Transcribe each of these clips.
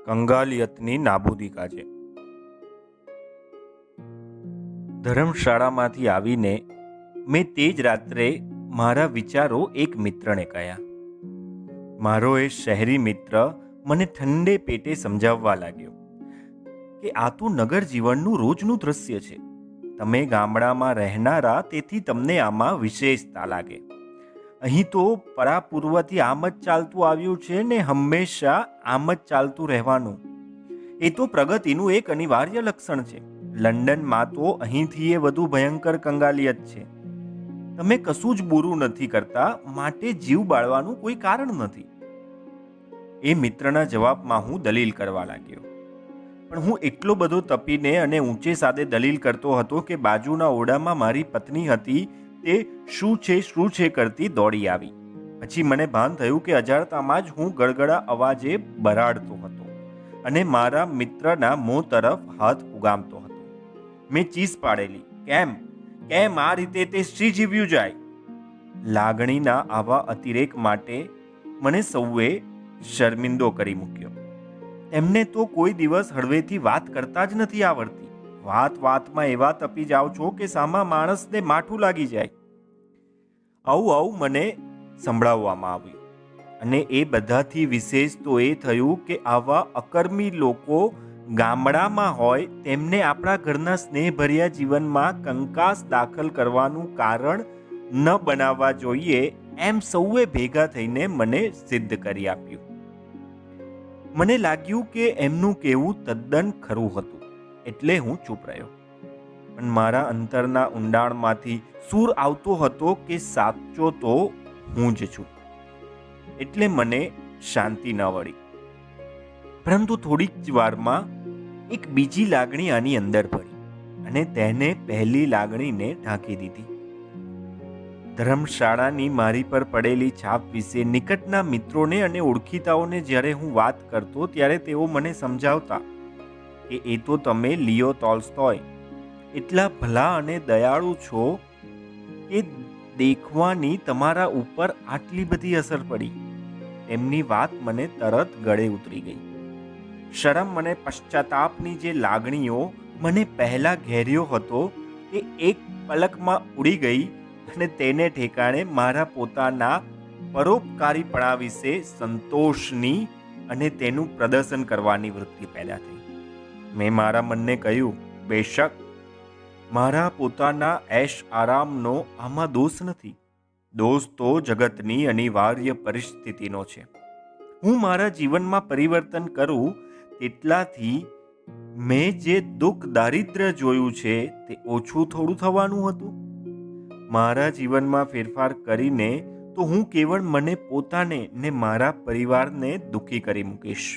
કંગાલિયતની નાબૂદી કાજે. ધર્મશાળામાંથી આવીને મેં તે જ રાત્રે મારા વિચારો એક મિત્રને કહ્યા. મારો એ શહેરી મિત્ર મને ઠંડે પેટે સમજાવવા લાગ્યો કે આ તો નગર જીવનનું રોજનું દૃશ્ય છે. તમે ગામડામાં રહેનારા, તેથી તમને આમાં વિશેષતા લાગે. અહીં તો પરાપૂર્વથી આમ જ ચાલતું આવ્યું છે ને હંમેશા આમ જ ચાલતું રહેવાનું. એ તો પ્રગતિનું એક અનિવાર્ય લક્ષણ છે. લંડનમાં તો અહીંથી એ વધુ ભયંકર કંગાલિયત છે. તમે કશું જ બુરું નથી કરતા, માટે જીવ બાળવાનું કોઈ કારણ નથી. એ મિત્રના જવાબમાં હું દલીલ કરવા લાગ્યો. પણ હું એટલો બધો તપીને અને ઊંચે સાદે દલીલ કરતો હતો કે બાજુના ઓરડામાં મારી પત્ની હતી, તે શું છે કરતી દોડી આવી. પછી મને ભાન થયું કે અજાણતામાં જ હું ગળગળા અવાજે બરાડતો હતો અને મારા મિત્રના મોં તરફ હાથ ઉગામતો હતો. મેં ચીસ પાડેલી, કેમ આ રીતે તે શ્રી જીવ્યું જાય? લાગણીના આવા અતિરેક માટે મને સૌએ શર્મિંદો કરી મૂક્યો. એમને તો કોઈ દિવસ હળવેથી વાત કરતા જ નથી આવડતી. વાતમાં એવા તપી જાઓ છો કે સામા માણસને માઠું લાગી જાય. આવું મને સંભળાવવામાં આવ્યું. અને એ બધાથી વિશેષ તો એ થયું કે આવા અકર્મી લોકો ગામડામાં હોય તેમને આપણા ઘરના સ્નેહભર્યા જીવનમાં કંકાસ દાખલ કરવાનું કારણ ન બનાવવા જોઈએ, એમ સૌએ ભેગા થઈને મને સિદ્ધ કરી આપ્યું. મને લાગ્યું કે એમનું કહેવું તદ્દન ખરું હતું, એટલે હું ચૂપ રહ્યો. પણ મારા અંતરના ઊંડાણમાંથી સૂર આવતો હતો કે સાચો તો હું જ છું. એટલે મને શાંતિ ન વળી. પરંતુ થોડીક જ વારમાં એક બીજી લાગણી આની અંદર ભળી અને તેને પહેલી લાગણીને ઢાંકી દીધી. ધર્મશાળાની મારી પર પડેલી છાપ વિશે નિકટના મિત્રોને અને ઓળખીતાઓને જ્યારે હું વાત કરતો, ત્યારે તેઓ મને સમજાવતા કે એ તો તમે લિયો ટોલ્સ્ટોય એટલા ભલા અને દયાળુ છો કે દેખવાની તમારા ઉપર આટલી બધી અસર પડી. એમની વાત મને તરત ગળે ઉતરી ગઈ. શરમ અને પશ્ચાતાપની જે લાગણીઓ મને પહેલા ઘેર્યો હતો, એ એક પલકમાં ઉડી ગઈ અને તેને ઠેકાણે મારા પોતાના પરોપકારીપણા વિશે સંતોષની અને તેનું પ્રદર્શન કરવાની વૃત્તિ પેદા થઈ. મેં મારા મનને કહ્યું, બેશક મારા પોતાના એશ આરામનો આમાં દોષ નથી. દોષ તો જગતની અનિવાર્ય પરિસ્થિતિનો છે. હું મારા જીવનમાં પરિવર્તન કરું તેટલાથી મેં જે દુઃખ દારિદ્ર્ય જોયું છે તે ઓછું થોડું થવાનું હતું. મારા જીવનમાં ફેરફાર કરીને તો હું કેવળ મને પોતાને ને મારા પરિવારને દુઃખી કરી મૂકીશ.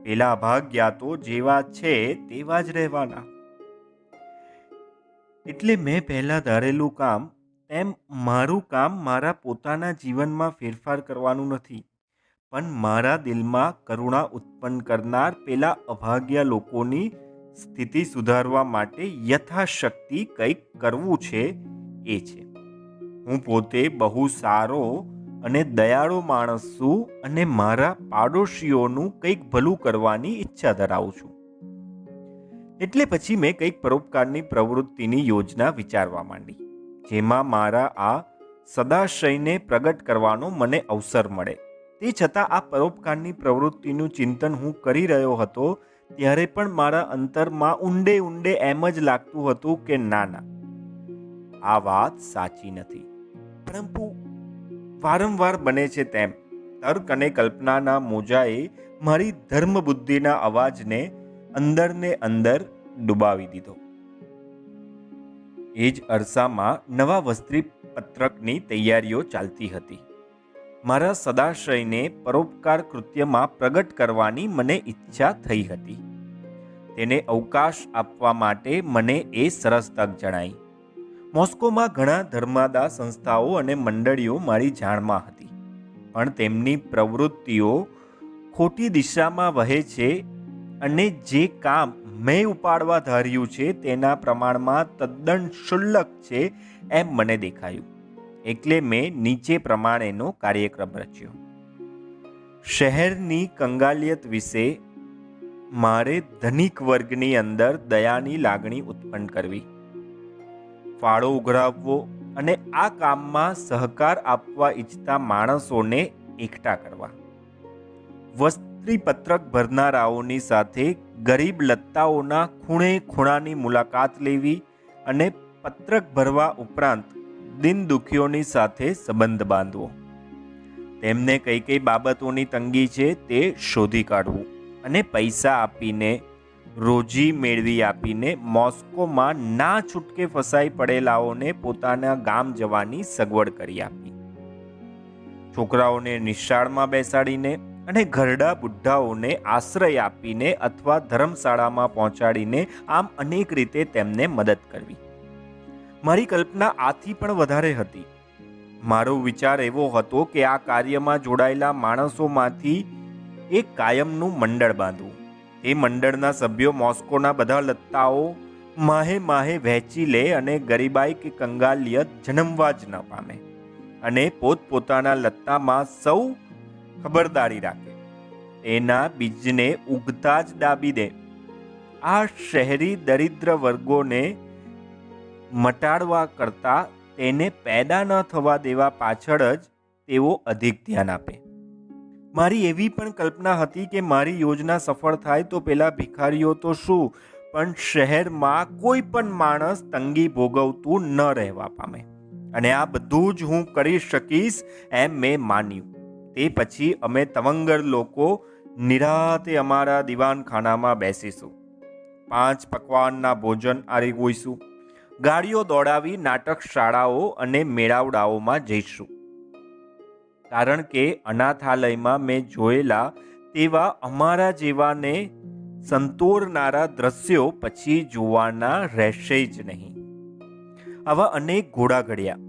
પેલા અભાગ્યા તો જેવા છે તેવા જ રહેવાના. એટલે મેં પહેલા ધારેલું કામ તેમ મારું કામ મારા પોતાના જીવનમાં ફેરફાર કરવાનું નથી, પણ મારા દિલમાં કરુણા ઉત્પન્ન કરનાર પેલા અભાગ્યા લોકોની સ્થિતિ સુધારવા માટે યથાશક્તિ કંઈક કરવું છે, એ છે. હું પોતે બહુ સારો અને દયાળુ માણસ છું અને મારા પાડોશીઓનું કંઈક ભલું કરવાની ઈચ્છા ધરાવું છું. એટલે પછી મેં કંઈક પરોપકારની પ્રવૃત્તિની યોજના વિચારવા માંડી, જેમાં મારા આ સદાશયને પ્રગટ કરવાનો મને અવસર મળે. તે છતાં આ પરોપકારની પ્રવૃત્તિનું ચિંતન હું કરી રહ્યો હતો ત્યારે પણ મારા અંતરમાં ઊંડે એમ જ લાગતું હતું કે ના, આ વાત સાચી નથી. પરંતુ વારંવાર બને છે તેમ તર્ક અને કલ્પનાના મોજાએ મારી ધર્મ બુદ્ધિના અવાજને અંદરને અંદર ડૂબાવી દીધો. એ જ અરસામાં નવા વસ્ત્રી પત્રકની તૈયારીઓ ચાલતી હતી. મારા સદાશયને પરોપકાર કૃત્યમાં પ્રગટ કરવાની મને ઈચ્છા થઈ હતી. તેને અવકાશ આપવા માટે મને એ સરસ તક જણાઈ. મોસ્કોમાં ઘણા ધર્માદા સંસ્થાઓ અને મંડળીઓ મારી જાણમાં હતી, પણ તેમની પ્રવૃત્તિઓ ખોટી દિશામાં વહે છે અને જે કામ મેં ઉપાડવા ધાર્યું છે તેના પ્રમાણમાં તદ્દન ક્ષુલ્લક છે એમ મને દેખાયું. એટલે મેં નીચે પ્રમાણેનો કાર્યક્રમ રચ્યો. શહેરની કંગાલિયત વિશે મારે ધનિક વર્ગની અંદર દયાની લાગણી ઉત્પન્ન કરવી, ફાળો ઉઘરાવવો અને આ કામમાં સહકાર આપવા ઈચ્છતા માણસોને એકઠા કરવા, વસ્તી પત્રક ભરનારાઓની સાથે ગરીબ લત્તાઓના ખૂણે ખૂણાની મુલાકાત લેવી અને પત્રક ભરવા ઉપરાંત દિન દુખીઓની સાથે સંબંધ બાંધવો, તેમને કઈ કઈ બાબતોની તંગી છે તે શોધી કાઢવું અને પૈસા આપીને, રોજી મેળવી આપીને મોસ્કોમાં ના છૂટકે ફસાઈ પડેલાઓને પોતાના ગામ જવાની સગવડ કરી આપી, છોકરાઓને નિશાળમાં બેસાડીને અને ઘરડા બુઢ્ઢાઓને આશ્રય આપીને અથવા ધર્મશાળામાં પહોંચાડીને આમ અનેક રીતે તેમને મદદ કરવી. મારી કલ્પના આથી પણ વધારે હતી. મારો વિચાર એવો હતો કે આ કાર્યમાં જોડાયેલા માણસોમાંથી એક કાયમનું મંડળ બાંધવું. એ મંડળના સભ્યો મોસ્કોના બધા લત્તાઓ માહે માહે વહેંચી લે અને ગરીબાઈ કે કંગાલિયત જન્મવા જ ન પામે અને પોતપોતાના લત્તામાં સૌ ખબરદારી રાખે, એના બીજને ઉગતા જ દાબી દે. આ શહેરી દરિદ્ર વર્ગોને મટાડવા કરતાં તેને પેદા ન થવા દેવા પાછળ જ તેઓ અધિક ધ્યાન આપે. મારી એવી પણ કલ્પના હતી કે મારી યોજના સફળ થાય તો પેલા ભિખારીઓ તો શું, પણ શહેરમાં કોઈ પણ માણસ તંગી ભોગવતું ન રહેવા પામે અને આ બધું જ હું કરી શકીશ એમ મેં માન્યું. તે પછી અમે તવંગર લોકો નિરાતે અમારા દીવાનખાનામાં બેસીશું, 5 પકવાનના ભોજન આરોગીશું, ગાડીઓ દોડાવી નાટક શાળાઓ અને મેળાવડાઓમાં જઈશું. કારણ કે અનાથાલયમાં મેં જોયેલા તેવા અમારા જેવાને સંતોરનારા દ્રશ્યો પછી જોવાના રહેશે જ નહીં. આવા અનેક ઘોડા ઘડ્યા.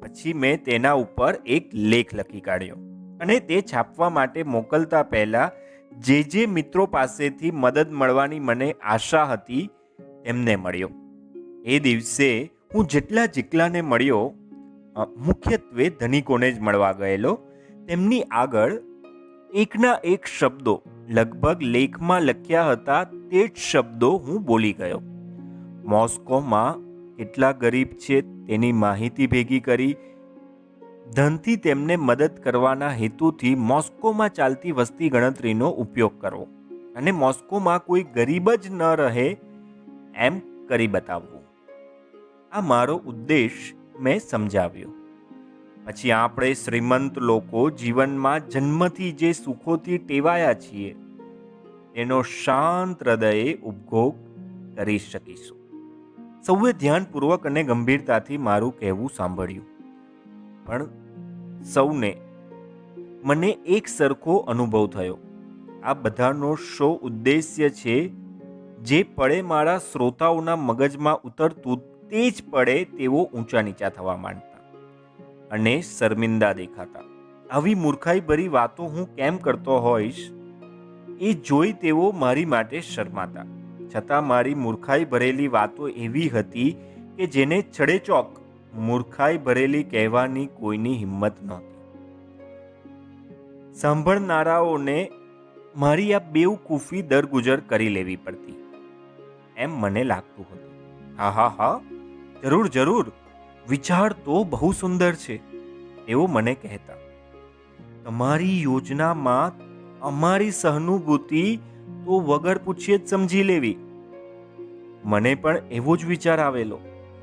પછી મેં તેના ઉપર એક લેખ લખી કાઢ્યો અને તે છાપવા માટે મોકલતા પહેલા જે મિત્રો પાસેથી મદદ મળવાની મને આશા હતી એમને મળ્યો. એ દિવસે હું જેટલાને મળ્યો, મુખ્યત્વે ધનિકોને જ મળવા ગયેલો, તેમની આગળ એકના એક શબ્દો લગભગ લેખમાં લખ્યા હતા તે જ શબ્દો હું બોલી ગયો. મોસ્કોમાં કેટલા ગરીબ છે તેની માહિતી ભેગી કરી, ધનથી તેમને મદદ કરવાના હેતુથી મોસ્કોમાં ચાલતી વસ્તી ગણતરીનો ઉપયોગ કરવો અને મોસ્કોમાં કોઈ ગરીબ જ ન રહે એમ કરી બતાવવું. આ મારો ઉદ્દેશ મેં સમજાવ્યો. પછી આપણે શ્રીમંત લોકો જીવનમાં જન્મથી જે સુખોથી ટેવાયા છીએ એનો શાંત હૃદયે ઉપભોગ કરી શકીશું. સૌએ ધ્યાનપૂર્વક અને ગંભીરતાથી મારું કહેવું સાંભળ્યું, પણ સૌને મને એક સરખો અનુભવ થયો. આ બધાનો શો ઉદ્દેશ્ય છે જે પડે મારા શ્રોતાઓના મગજમાં ઉતરતું તે જ પડે તેઓ ઊંચા નીચા થવા માંડતા અને શર્મિંદા દેખાતા. આવી મૂર્ખાઈભરી વાતો હું કેમ કરતો હોઈશ એ જોઈ તેઓ મારી માટે શરમાતા. છતાં મારી મૂર્ખાઈ ભરેલી વાતો એવી હતી કે જેને છડેચોક મૂર્ખાઈ ભરેલી કહેવાની કોઈની હિંમત નહોતી. સાંભળનારાઓને મારી આ બેવકૂફી દરગુજર કરી લેવી પડતી એમ મને લાગતું હતું. હા, જરૂર, વિચાર તો બહુ સુંદર છે એવો મને કહેતા. તમારી યોજનામાં અમારી સહાનુભૂતિ તો વગર પૂછીએ જ સમજી લેવી. મને પણ એવો જ વિચાર આવેલો,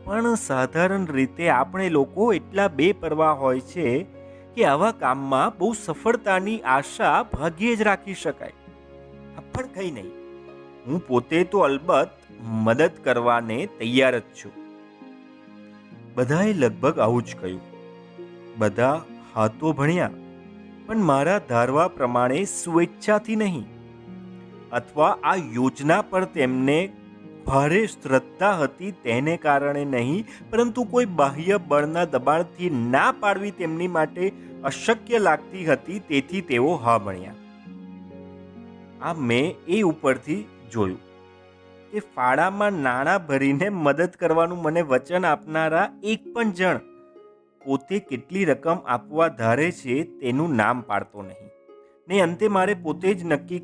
પણ સાધારણ રીતે આપણે લોકો એટલા બેપરવાહ હોય છે કે આવા કામમાં બહુ સફળતાની આશા ભાગ્યે જ રાખી શકાય. પણ કંઈ નહીં, હું પોતે તો અલબત્ત મદદ કરવાને તૈયાર જ છું. બધાએ લગભગ આવું જ કહ્યું. બધા હાથો ભણ્યા, પણ મારા ધારવા પ્રમાણે સ્વેચ્છાથી નહીં, અથવા આ યોજના પર તેમને ભારે શ્રદ્ધા હતી તેને કારણે નહીં, પરંતુ કોઈ બાહ્ય બળના દબાણથી ના પાડવી તેમની માટે અશક્ય લાગતી હતી, તેથી તેઓ હા ભણ્યા. આ મેં એ ઉપરથી જોયું કે ફાળામાં નાણાં ભરીને મદદ કરવાનું મને વચન આપનારા એક પણ જણ પોતે કેટલી રકમ આપવા ધારે છે તેનું નામ પાડતો નહીં ને અંતે મારે પોતે જ નક્કી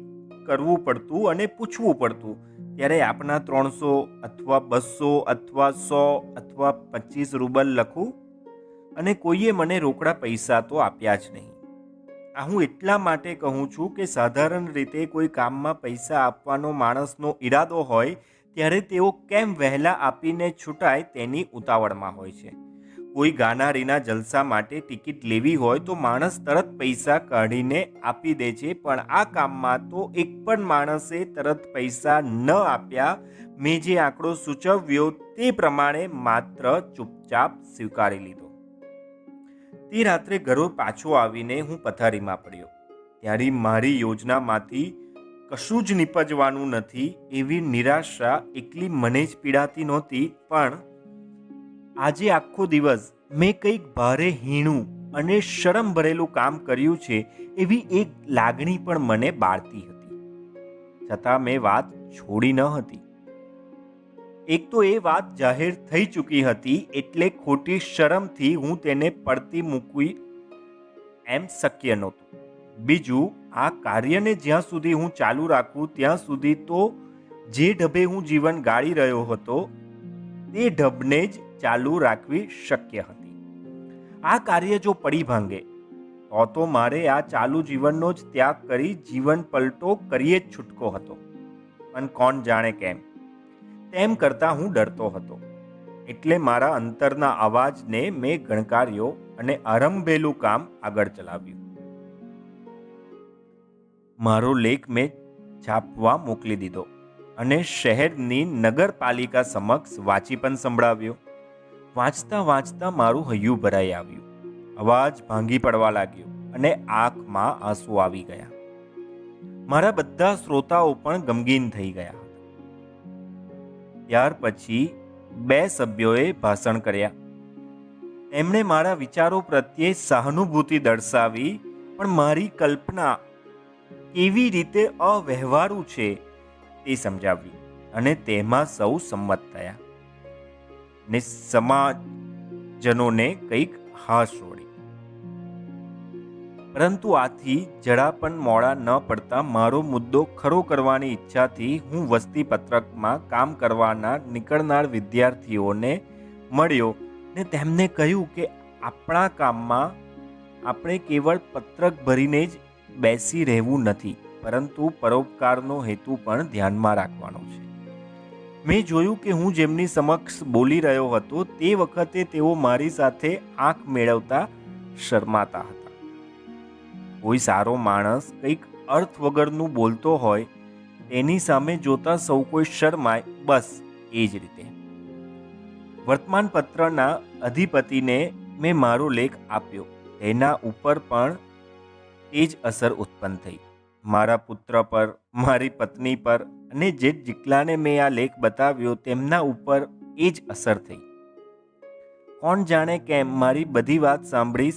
કરવું પડતું અને પૂછવું પડતું. ત્યારે આપના 300 અથવા 200 અથવા 100 અથવા 25 રૂબલ લખું અને કોઈએ મને રોકડા પૈસા તો આપ્યા જ નહીં. આ હું એટલા માટે કહું છું કે સાધારણ રીતે કોઈ કામમાં પૈસા આપવાનો માણસનો ઈરાદો હોય ત્યારે તેઓ કેમ વહેલા આપીને છૂટાય તેની ઉતાવળમાં હોય છે. કોઈ ગાનારીના જલસા માટે ટિકિટ લેવી હોય તો માણસ તરત પૈસા કાઢીને આપી દે છે, પણ આ કામમાં તો એક પણ માણસે તરત પૈસા ન આપ્યા. મેં જે આંકડો સૂચવ્યો તે પ્રમાણે માત્ર ચૂપચાપ સ્વીકારી લીધો. તે રાત્રે ઘરે પાછો આવીને હું પથારીમાં પડ્યો. ત્યારે મારી યોજનામાંથી કશું જ નીપજવાનું નથી એવી નિરાશા એકલી મને જ પીડાતી નહોતી, પણ આજે આખો દિવસ મેં કંઈક ભારે હીણું અને શરમ ભરેલું કામ કર્યું છે એવી એક લાગણી પણ મને બાળતી હતી. છતાં મેં વાત છોડી ન હતી. એક તો એ વાત જાહેર થઈ ચૂકી હતી એટલે ખોટી શરમથી હું તેને પડતી મૂકવી એમ શક્ય નહોતું. બીજું, આ કાર્યને જ્યાં સુધી હું ચાલુ રાખું ત્યાં સુધી તો જે ઢબે હું જીવન ગાળી રહ્યો હતો તે ઢબને જ ચાલુ રાખવી શક્ય હતી. આ કાર્ય જો પડી ભાંગે તો મારે આ ચાલુ જીવનનો જ ત્યાગ કરી જીવન પલટો કરીએ જ છૂટકો હતો. પણ કોણ જાણે કેમ તેમ કરતાં હું ડરતો હતો. એટલે મારા અંતરના અવાજને મેં ગણકાર્યો અને આરંભેલું કામ આગળ ચલાવ્યું. મારો લેખ મેં છાપવા મોકલી દીધો અને શહેરની નગરપાલિકા સમક્ષ વાંચી પણ સંભળાવ્યો. વાંચતા વાંચતા મારું હૈયું ભરાઈ આવ્યું. અવાજ ભાંગી પડવા લાગ્યો અને આંખમાં આંસુ આવી ગયા. મારા બધા શ્રોતાઓ પણ ગમગીન થઈ ગયા. ત્યાર પછી 2 સભ્યોએ ભાષણ કર્યા. એમણે મારા વિચારો પ્રત્યે સહાનુભૂતિ દર્શાવી, પણ મારી કલ્પના કેવી રીતે અવ્યવહારુ છે તે સમજાવ્યું અને તેમાં સૌ સંમત થયા ને સમાજજનોને કંઈક હાશ વળી. પરંતુ આથી જરા પણ મોડા ન પડતા મારો મુદ્દો ખરો કરવાની ઈચ્છાથી હું વસ્તી પત્રકમાં કામ કરવાના નીકળનાર વિદ્યાર્થીઓને મળ્યો ને તેમને કહ્યું કે આપણા કામમાં આપણે કેવળ પત્રક ભરીને જ બેસી રહેવું નથી, પરંતુ પરોપકારનો હેતુ પણ ધ્યાનમાં રાખવાનો છે. મેં જોયું કે હું જેમની સમક્ષ બોલી રહ્યો હતો તે વખતે તેઓ મારી સાથે આંખ મેળવતા શરમાતા હતા. કોઈ સારો માણસ કંઈક અર્થ વગરનું બોલતો હોય તેની સામે જોતા સૌ કોઈ શરમાય, બસ એ જ રીતે. વર્તમાનપત્રના અધિપતિને મેં મારો લેખ આપ્યો. તેના ઉપર પણ એ જ અસર ઉત્પન્ન થઈ. મારા પુત્ર પર, મારી પત્ની પર અને જે જેટલાને મેં આ લેખ બતાવ્યો તેમના ઉપર એ જ અસર થઈ. કોણ જાણે કેમ મારી બધી વાત સાંભળી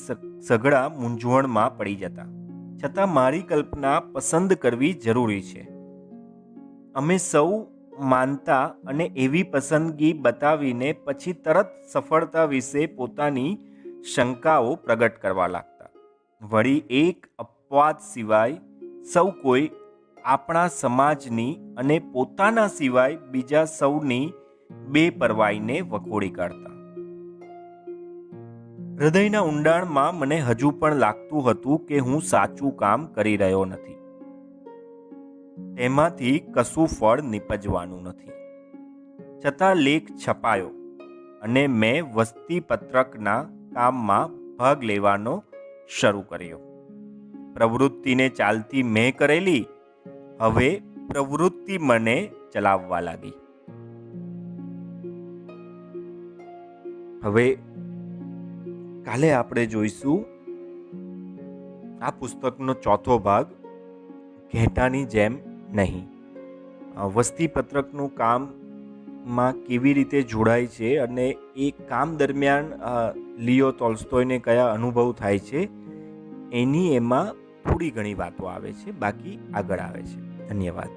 સઘળા મૂંઝવણમાં પડી જતા. છતાં મારી કલ્પના પસંદ કરવી જરૂરી છે. અમે સૌ માનતા અને એવી પસંદગી બતાવીને પછી તરત સફળતા વિશે પોતાની શંકાઓ પ્રગટ કરવા લાગતા. વળી એક અપવાદ સિવાય સૌ કોઈ આપણા સમાજની અને પોતાના સિવાય બીજા સૌની બેપરવાઈને વખોડી કાઢતા. હૃદયના ઊંડાણમાં મને હજુ પણ લાગતું હતું કે હું સાચું કામ કરી રહ્યો નથી. તેમાંથી કશું ફળ નીપજવાનું નથી. છતાં લેખ છપાયો અને મેં વસ્તી પત્રકના કામમાં ભાગ લેવાનો શરૂ કર્યો. પ્રવૃત્તિને ચાલતી મેં કરેલી, હવે પ્રવૃત્તિ મને ચલાવવા લાગી. હવે કાલે આપણે જોઈશું આ પુસ્તકનો 4થો ભાગ, ઘેટાની જેમ નહીં. વસ્તી પત્રકનું કામમાં કેવી રીતે જોડાય છે અને એ કામ દરમિયાન લિયો ટોલ્સ્ટોયને કયા અનુભવ થાય છે એની એમાં થોડી ઘણી વાતો આવે છે, બાકી આગળ આવે છે. ધન્યવાદ.